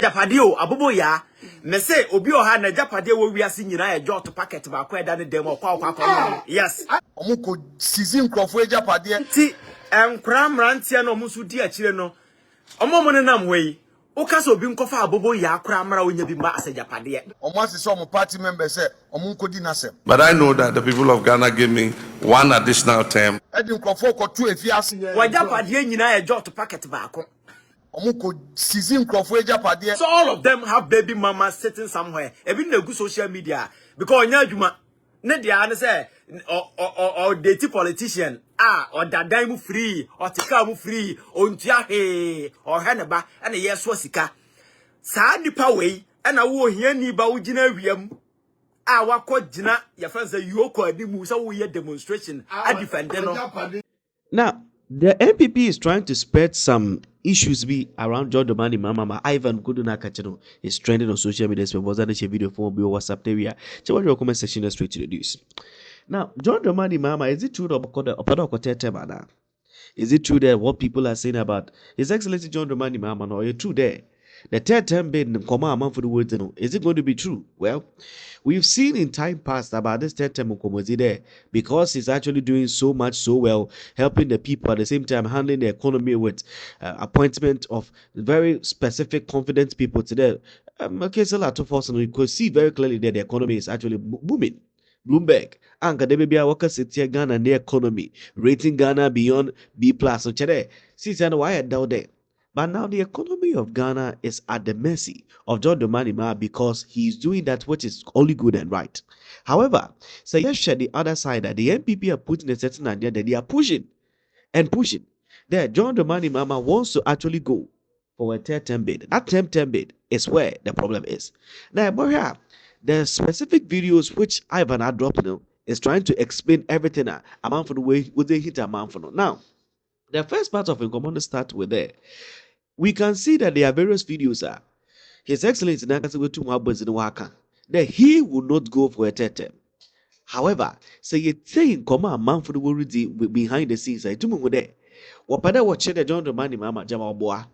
Japadio, Abubo ya. Me say obi oha na Japadio wo wiase nyina e jot packet ba kwa da ne dem kwa. Yes. Omuko season crofo Japadio. Ti enkra mrantie no musu di akire no. Omo ne nam wei. Oka so obi nkofa Abubo ya akra mra onya bi ma ase Japadio. Omo ase so party members say omunko di nasem. But I know that the people of Ghana gave me one additional term. Edin crofo ko tu efiase. Wa Japadio nyina e jot packet ba ko. Season crofo Japadio. So all of them have baby mamas sitting somewhere. Even the good social media because onya adwuma ne dia ne say or date politician or dadan mu free or tika mu free ontua he or haneba and yeso sika saa nipa wei na wo hia ni ba wo gina wiam wakọ gina ya fancy yoko adimu so wo ye demonstration a defend no. Now the NPP is trying to spread some issues be around John Dramani Mahama. Ivan Kudunakachino is trending on social media. So was that a video for me WhatsApp area? Check out your comment section straight to the news. Now, John Dramani Mahama, is it true that is it true that what people are saying about His Excellency John Dramani Mahama? No, it's true there. The third term bid in Koma for the words, is it going to be true? Well, we've seen in time past about this third term Nkomozi there because he's actually doing so much so well, helping the people at the same time handling the economy with appointment of very specific, confident people today. Okay, so a lot of us, and we could see very clearly that the economy is actually booming. Bloomberg, and Kadebia workers sit here Ghana and the economy, rating Ghana beyond B+. So, today, see, why I doubt there. But now the economy of Ghana is at the mercy of John Dramani Mahama because he is doing that which is only good and right. However, so yes, the other side that the NPP are putting a certain idea that they are pushing and pushing. There, John Dramani Mahama wants to actually go for a third term bid. That term bid is where the problem is. Now, but here, the specific videos which Ivan had dropped is trying to explain everything amount for the way would they hit amount for now. The first part of Nkomo start with there. We can see that there are various videos. His Excellency that he will not go for a third term. However, say you saying Nkomo amount for the world behind the scenes. I do there. Wapada watching the John Dramani Mahama Jama Boa.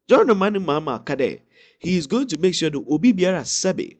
John Dramani Mahama Kade. He is going to make sure that Obi Biara Sebe,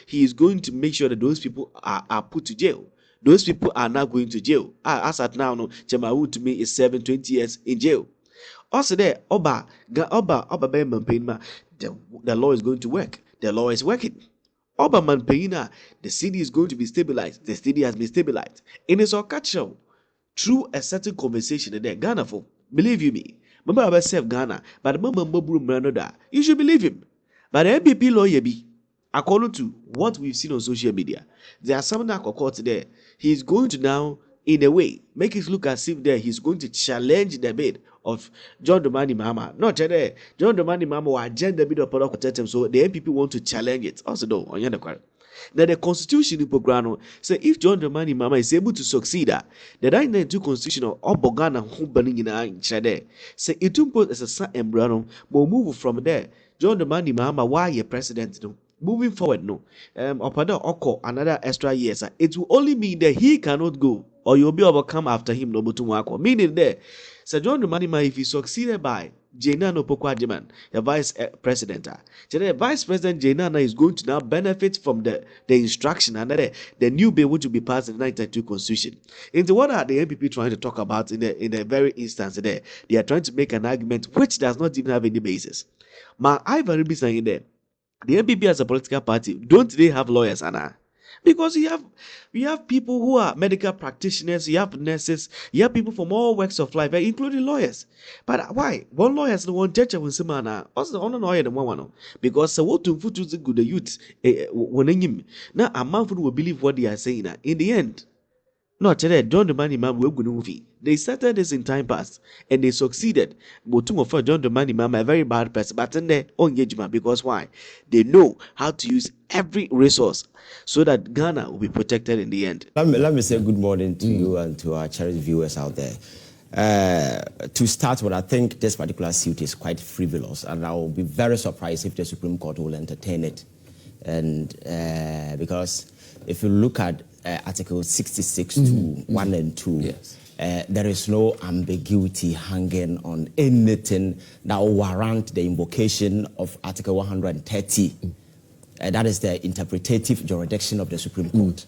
he is going to make sure that those people are put to jail. Those people are not going to jail. As at now, no, Jamawu to me is 20 years in jail. Also there, the law is going to work. The law is working. Oba Manpeina, the city is going to be stabilized. The city has been stabilized. In its occasion, through a certain conversation there, Ghana for, believe you me, remember about self Ghana, but you should believe him. But the NPP lawyer be, according to what we've seen on social media, there are some that court there. He's going to now, in a way, make it look as if there he's going to challenge the bid of John Dramani Mahama. Not today. John Dramani Mahama will agenda bid of product, so the NPP want to challenge it. Also, though, on your now the constitution in Pograno say if John Dramani Mahama is able to succeed, the 1992 constitution of Obogana Humbani in Chade say it will put as a son embryo, will move from there. John Dramani Mahama, why your president? No. Moving forward, no. Opada Oko another extra years. It will only mean that he cannot go, or you'll be overcome after him. No, but meaning there, Sir John Dramani Mahama, if he succeeded by Jainana Opokwajiman, the vice president, the vice president Jainana is going to now benefit from the instruction and the new bill which will be passed in the 1992 constitution. Into what are the NPP trying to talk about in the very instance there? They are trying to make an argument which does not even have any basis. Ivan be saying there. The NPP as a political party, don't they have lawyers, Anna? Because we have people who are medical practitioners, you have nurses, you have people from all walks of life, including lawyers. But why? One lawyer is the one judge of Simana. Also, the only lawyer the one. Because what to put to the good youth when him now a man will believe what they are saying. In the end, not today. John Dramani Mahama will go movie. They started this in time past and they succeeded. But to offer John Dramani Mahama a very bad person, but in their engagement because why? They know how to use every resource so that Ghana will be protected in the end. Let me say good morning to you and to our cherished viewers out there. To start with, I think this particular suit is quite frivolous, and I will be very surprised if the Supreme Court will entertain it. And because if you look at Article 66 to 1 and 2, yes. there is no ambiguity hanging on anything that will warrant the invocation of Article 130. That is the interpretative jurisdiction of the Supreme Court.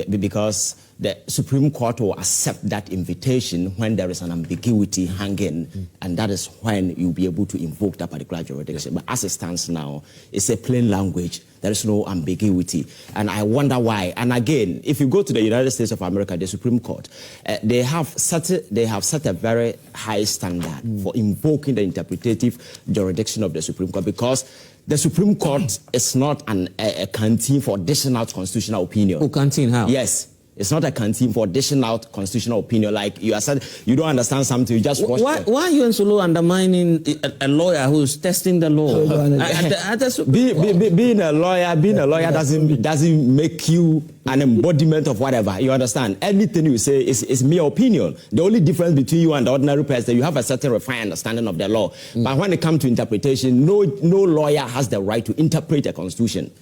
Because the Supreme Court will accept that invitation when there is an ambiguity hanging, and that is when you'll be able to invoke that particular jurisdiction. But as it stands now, it's a plain language. There is no ambiguity. And I wonder why. And again, if you go to the United States of America, the Supreme Court, they have set a very high standard for invoking the interpretative jurisdiction of the Supreme Court, because the Supreme Court is not a canteen for dishing out constitutional opinion. Oh, canteen, how? Yes. It's not a canteen for dishing out constitutional opinion. Like you are said, you don't understand something, you just watch. Why are you and Solo undermining a lawyer who's testing the law? Being a lawyer doesn't make you an embodiment of whatever. You understand? Anything you say is mere opinion. The only difference between you and the ordinary person, you have a certain refined understanding of the law. But when it comes to interpretation, no lawyer has the right to interpret a constitution.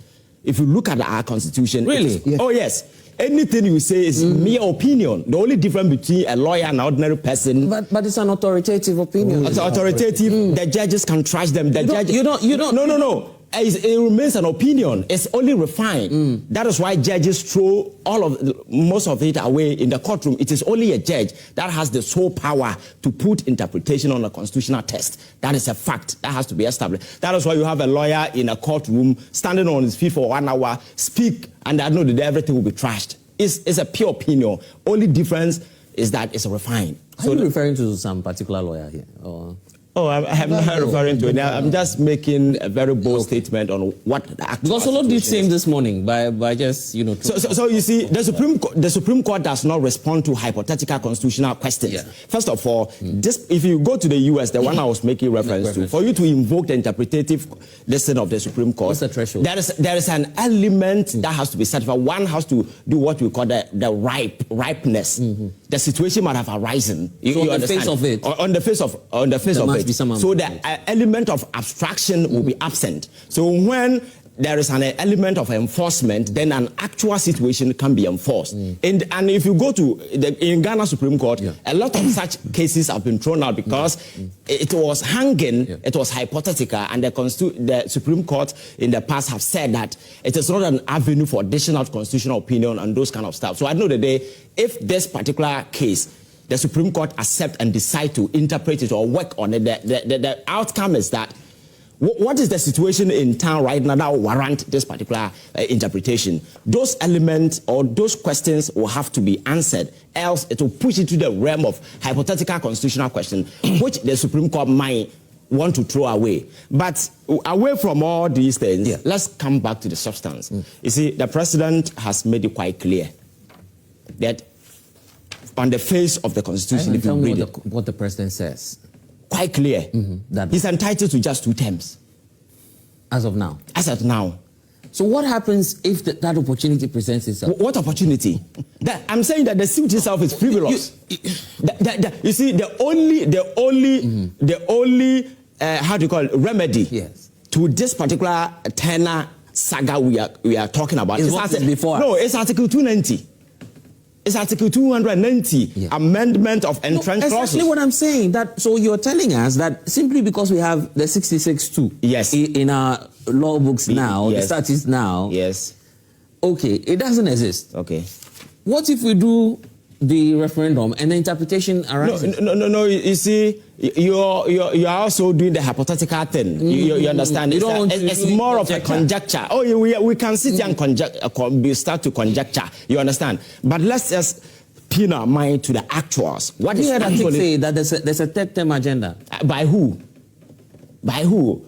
If you look at our constitution, really? Oh yes. Anything you say is mere opinion. The only difference between a lawyer and an ordinary person. But it's an authoritative opinion. It's authoritative. The judges can trash them. You don't. No. It remains an opinion. It's only refined. That is why judges throw most of it away in the courtroom. It is only a judge that has the sole power to put interpretation on a constitutional test. That is a fact that has to be established. That is why you have a lawyer in a courtroom standing on his feet for 1 hour, speak, and I know that everything will be trashed. It's a pure opinion. Only difference is that it's refined. Are you referring to some particular lawyer here? Or? Oh, I'm not referring to it. I'm just making a very bold statement on what the actual. Because Solo did same this morning by just, you know. So you see, the Supreme Court does not respond to hypothetical constitutional questions. Yeah. First of all, if you go to the US, the one I was making reference to, for you to invoke the interpretative lesson of the Supreme Court, what's the threshold? There is an element that has to be satisfied. One has to do what we call the ripeness. The situation might have arisen. So on the face of it. On the face of it. So the element of abstraction will be absent. So when there is an element of enforcement, then an actual situation can be enforced. And if you go to in Ghana Supreme Court, a lot of such cases have been thrown out because it was hanging, it was hypothetical, and the Supreme Court in the past have said that it is not an avenue for additional constitutional opinion and those kind of stuff. So at the end of the day, if this particular case, the Supreme Court accept and decide to interpret it or work on it, the outcome is that what is the situation in town right now that will warrant this particular interpretation? Those elements or those questions will have to be answered, else it will push into the realm of hypothetical constitutional question, which the Supreme Court might want to throw away. But away from all these things, let's come back to the substance. You see, the president has made it quite clear that on the face of the Constitution, if you read what the president says. Quite clear. That he's entitled to just 2 terms. As of now? As of now. So what happens if that opportunity presents itself? What opportunity? I'm saying that the suit itself is frivolous. You see, the only how do you call it, remedy to this particular tenor saga we are talking about is what is before. No, it's Article 290. It's Article 290, amendment of entrenched clauses. Exactly what I'm saying. So you're telling us that simply because we have the 66(2) in our law books now, the statutes now, okay, it doesn't exist. Okay. What if we do the referendum and the interpretation arises? No. You see, you're also doing the hypothetical thing. You understand? It's more of a conjecture. Oh, we can sit and start to conjecture. You understand? But let's just pin our mind to the actuals. What is actually say that there's a third term agenda? By who? By who?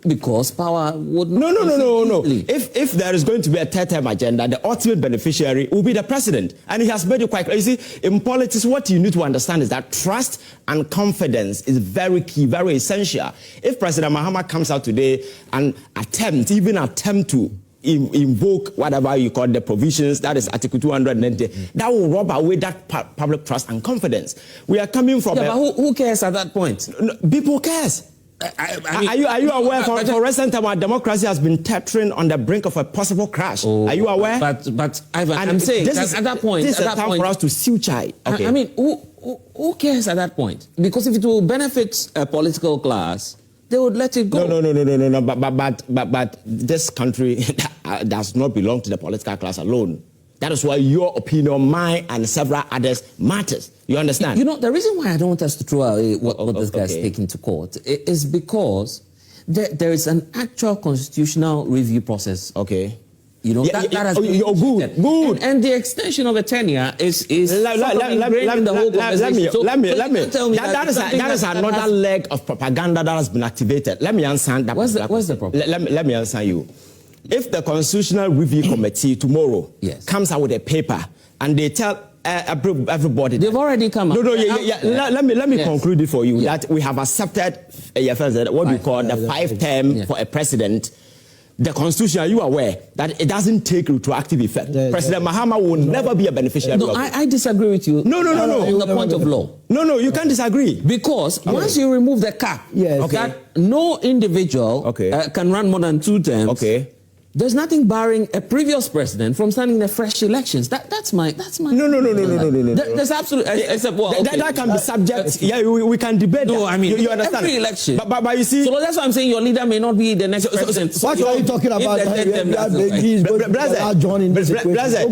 Because power would not. No. If there is going to be a third term agenda, the ultimate beneficiary will be the president. And he has made it quite clear. You see, in politics, what you need to understand is that trust and confidence is very key, very essential. If President Mahama comes out today and attempt to invoke whatever you call the provisions, that is Article 290, that will rob away that public trust and confidence. We are coming from... but who cares at that point? People cares. Are you aware for recent time our democracy has been teetering on the brink of a possible crash? Are you aware? But Ivan, I'm saying that at that point, this is a time for us to sue Chai. Okay. I mean, who cares at that point? Because if it will benefit a political class, they would let it go. No. But this country does not belong to the political class alone. That is why your opinion, mine, and several others matters. You understand? You know, the reason why I don't want us to throw away what this guy is taking to court is because there is an actual constitutional review process. Okay. You know, that has been good. And the extension of a tenure is let me that is another leg of propaganda that has been activated. Let me answer that. What's the problem? Let me answer you. If the Constitutional Review Committee tomorrow comes out with a paper and they tell everybody, they've already come out. Let me conclude it for you that we have accepted what we call the 5 term for a president. The Constitution, are you aware that it doesn't take retroactive effect? President Mahama will never be a beneficiary. No, I disagree with you. No. On the point of law. No, you can't disagree. Because once you remove the cap, that no individual can run more than 2 terms. Okay. There's nothing barring a previous president from standing in the fresh elections. That's my. No. There's absolutely. That can be subject. We can debate. No, that. I mean, you understand? every election. But you see. So that's why I'm saying your leader may not be the next president. What are you talking about?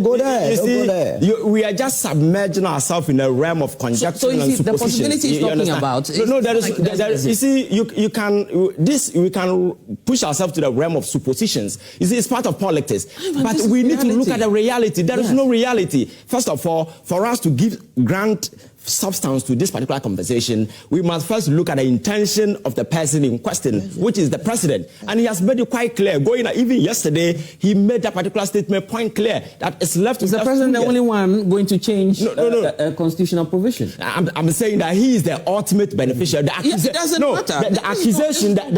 Go there. We are just submerging ourselves in a realm of conjecture so and suppositions. The possibility is talking about. You see, we can push ourselves to the realm of suppositions. It's part of politics. But we need to look at the reality. There is no reality. First of all, for us to grant substance to this particular conversation, we must first look at the intention of the person in question, which is the president. And he has made it quite clear. Even yesterday, he made that particular statement point clear that it's left. Is the president the only one going to change a constitutional provision? I'm saying that he is the ultimate beneficiary. It doesn't matter. The accusation, the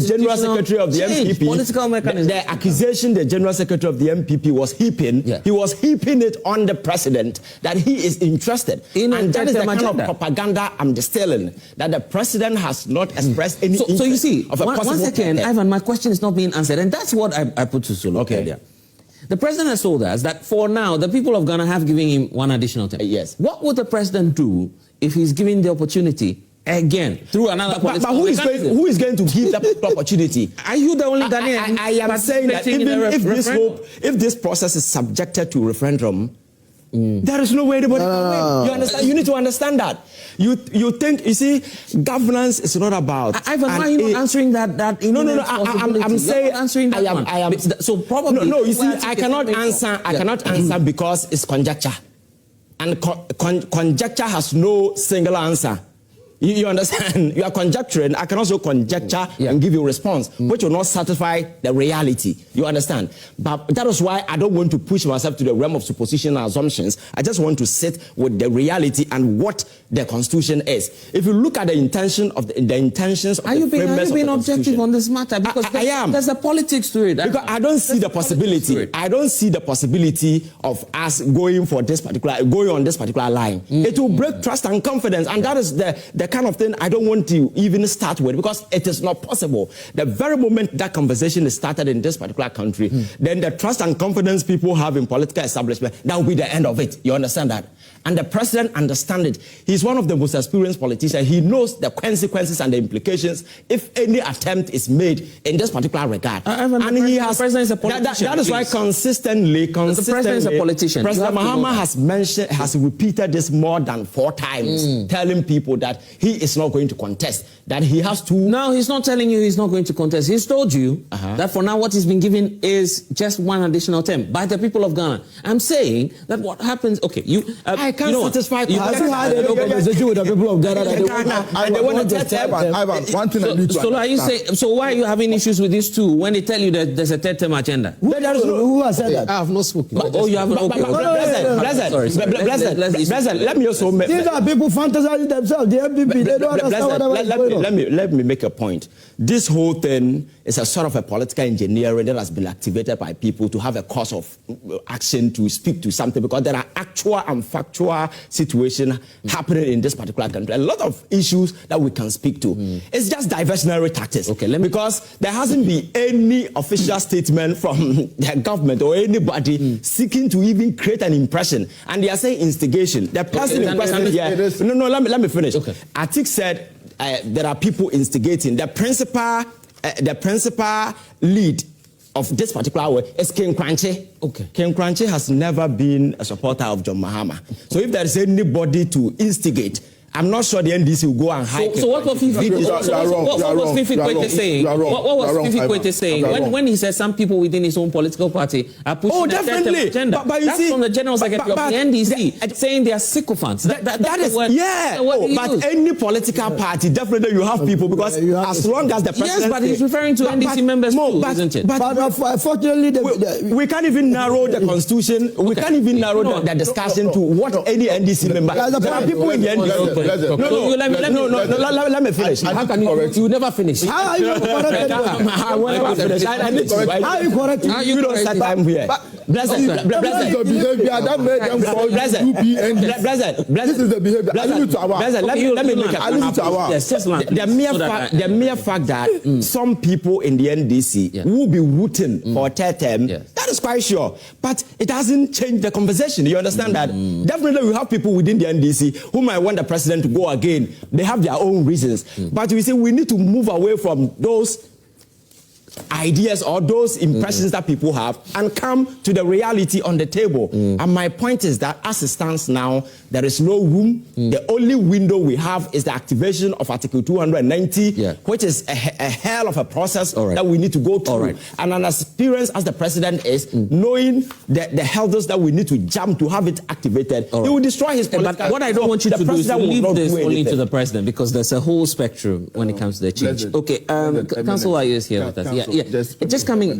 general secretary of the NPP, political mechanism. The accusation the general secretary of the NPP was heaping, he was heaping it on the president that he is interested. And that is the kind of propaganda I'm distilling, that the president has not expressed any interest. So you see, of a once again, Ivan, my question is not being answered. And that's what I put to Solo earlier. The president has told us that for now, the people of Ghana have given him 1 additional term. Yes. What would the president do if he's given the opportunity again through another political mechanism? Who is going to give that opportunity? Are you the only Ghanaian? I am saying that if this process is subjected to referendum, there is no way anybody can win. You understand? You need to understand that. You think, you see, governance is not about. Ivan, why are you not answering that? No. I'm saying answering that. I am. So probably. No. You see, I cannot answer. I cannot answer because it's conjecture, and conjecture has no single answer. You understand? You are conjecturing. I can also conjecture and give you a response, which will not satisfy the reality. You understand? But that is why I don't want to push myself to the realm of supposition and assumptions. I just want to sit with the reality and what the Constitution is. If you look at the intention of the intentions of the framers of the Constitution, objective on this matter? Because I am. There's a politics to it. Because I don't see the possibility. I don't see the possibility of us going on this particular line. It will break trust and confidence, and that is the kind of thing I don't want to even start with, because it is not possible. The very moment that conversation is started in this particular country, then the trust and confidence people have in political establishment, that will be the end of it. You understand that? And the president understands it. He's one of the most experienced politicians. He knows the consequences and the implications if any attempt is made in this particular regard. And he has. The president is a politician. That is why consistently, the president is a politician. President Mahama has repeated this more than 4 times, telling people that he is not going to contest, that he has to. No, he's not telling you he's not going to contest. He's told you that for now what he's been given is just 1 additional term by the people of Ghana. I'm saying that what happens, I can't satisfy. You have had a conversation with the people of Ghana. They want to test one thing I need to understand. So why are you having issues with these two when they tell you that there's a 3rd term agenda? Who has said that? I have not spoken. You haven't. Blessed, let me also make. These are people fantasizing themselves. The NPP NPP. They don't understand whatever is going on. Let me make a point. This whole thing is a sort of a political engineering that has been activated by people to have a course of action to speak to something, because there are actual and factual situations happening in this particular country. A lot of issues that we can speak to. It's just diversionary tactics. Okay, because there hasn't been any official statement from the government or anybody seeking to even create an impression. And they are saying instigation. The person in question, let me finish. Okay. Atik said there are people instigating. The principal lead of this particular way is King Kranche. Okay. King Kranche has never been a supporter of John Mahama. So if there is anybody to instigate, I'm not sure the NDC will go and hike. So what was Fifi Kwete saying? What was Fifi Kwete saying when he said some people within his own political party are pushing the agenda? But you see, from the general secretary of the NDC saying they are sycophants. That is what. Yeah. But any political party, definitely you have people, because as long as the president. Yes, but he's referring to NDC members too, isn't it? But unfortunately, we can't even narrow the constitution. We can't even narrow the discussion to what any NDC member. There are people in the NDC. Let me finish. How can you never finish? how are you corrected? I need to. How are you corrected? You don't set time here. This is the behavior that made them call UPND. This is the behavior. Let me make the mere fact that some people in the NDC will be rooting for a third term, that is quite sure. But it doesn't change the conversation. You understand that? Definitely we have people within the NDC who might want the president to go again. They have their own reasons. But we say we need to move away from those ideas or those impressions that people have and come to the reality on the table. And my point is that as it stands now, there is no room. The only window we have is the activation of Article 290, which is a hell of a process that we need to go through. And an experience as the president is knowing the hurdles that we need to jump to have it activated. He will destroy his political. But what I don't want you to do is to leave this only to the president, because there's a whole spectrum when it comes to the change. Okay, Councillor Ayo is here with us. Just coming.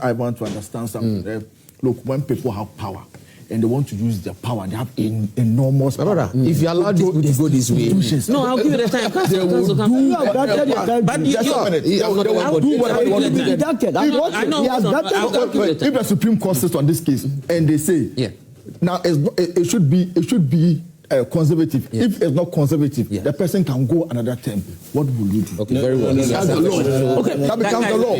I want to understand something. Look, when people have power and they want to use their power, they have enormous power. If you allow this to go this way, no, I'll give you the time. They will do if the Supreme Court sits on this case and they say, now it should be conservative. If it's not conservative, the person can go another term. What will you do? Okay, very well. That's the law. Okay, that becomes the law.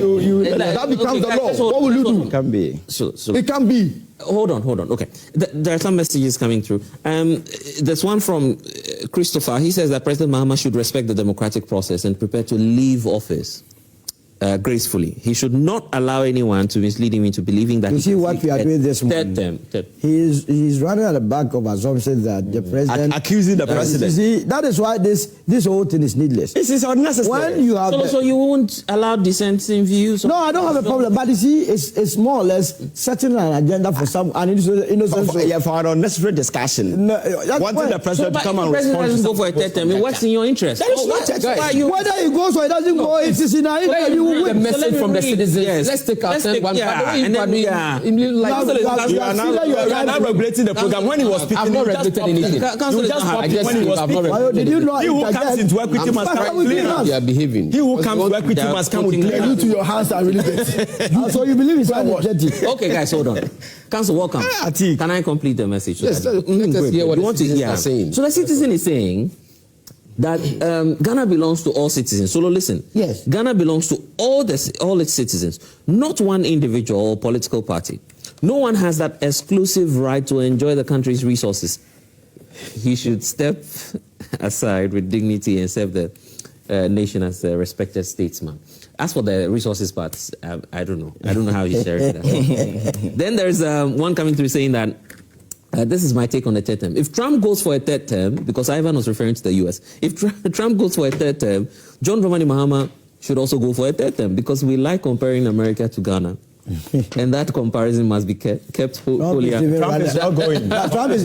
That becomes the law. What will you do? It can be. It can be. Hold on. Okay, there are some messages coming through. There's one from Christopher. He says that President Mahama should respect the democratic process and prepare to leave office gracefully. He should not allow anyone to mislead him into believing that. You see what we are doing this morning. He's running at the back of assumptions that the president accusing the president. You see, that is why this whole thing is needless. This is unnecessary. When you have so you won't allow dissenting views? No, I don't have a problem. But you see, it's more or less setting an agenda for some innocent. For an unnecessary discussion. Wanting the president to come and respond. Doesn't go for a third term. What's in your interest? That is whether he goes or he doesn't go, it is in our interview. The message from the citizens. Yes. Let's take our turn one by and then you are now regulating the program. When he was speaking, I'm not regulating anything. Did you know? He who comes into equity must come with clean. You are behaving. He who comes to equity must come with clean. You to your hands are really dirty. So you believe it's energetic? Okay, guys, hold on. Council, welcome. Can I complete the message? Yes, let us hear what the citizens are saying. So the citizen is saying that Ghana belongs to all citizens. So listen. Yes. Ghana belongs to all its citizens, not one individual or political party. No one has that exclusive right to enjoy the country's resources. He should step aside with dignity and serve the nation as a respected statesman. As for the resources part, I don't know. I don't know how he's sharing that. Then there's one coming through saying that this is my take on the third term. If Trump goes for a third term, because Ivan was referring to the US, if Trump goes for a third term, John Dramani Mahama should also go for a third term, because we like comparing America to Ghana. And that comparison must be kept wholly. Trump is not going. Trump is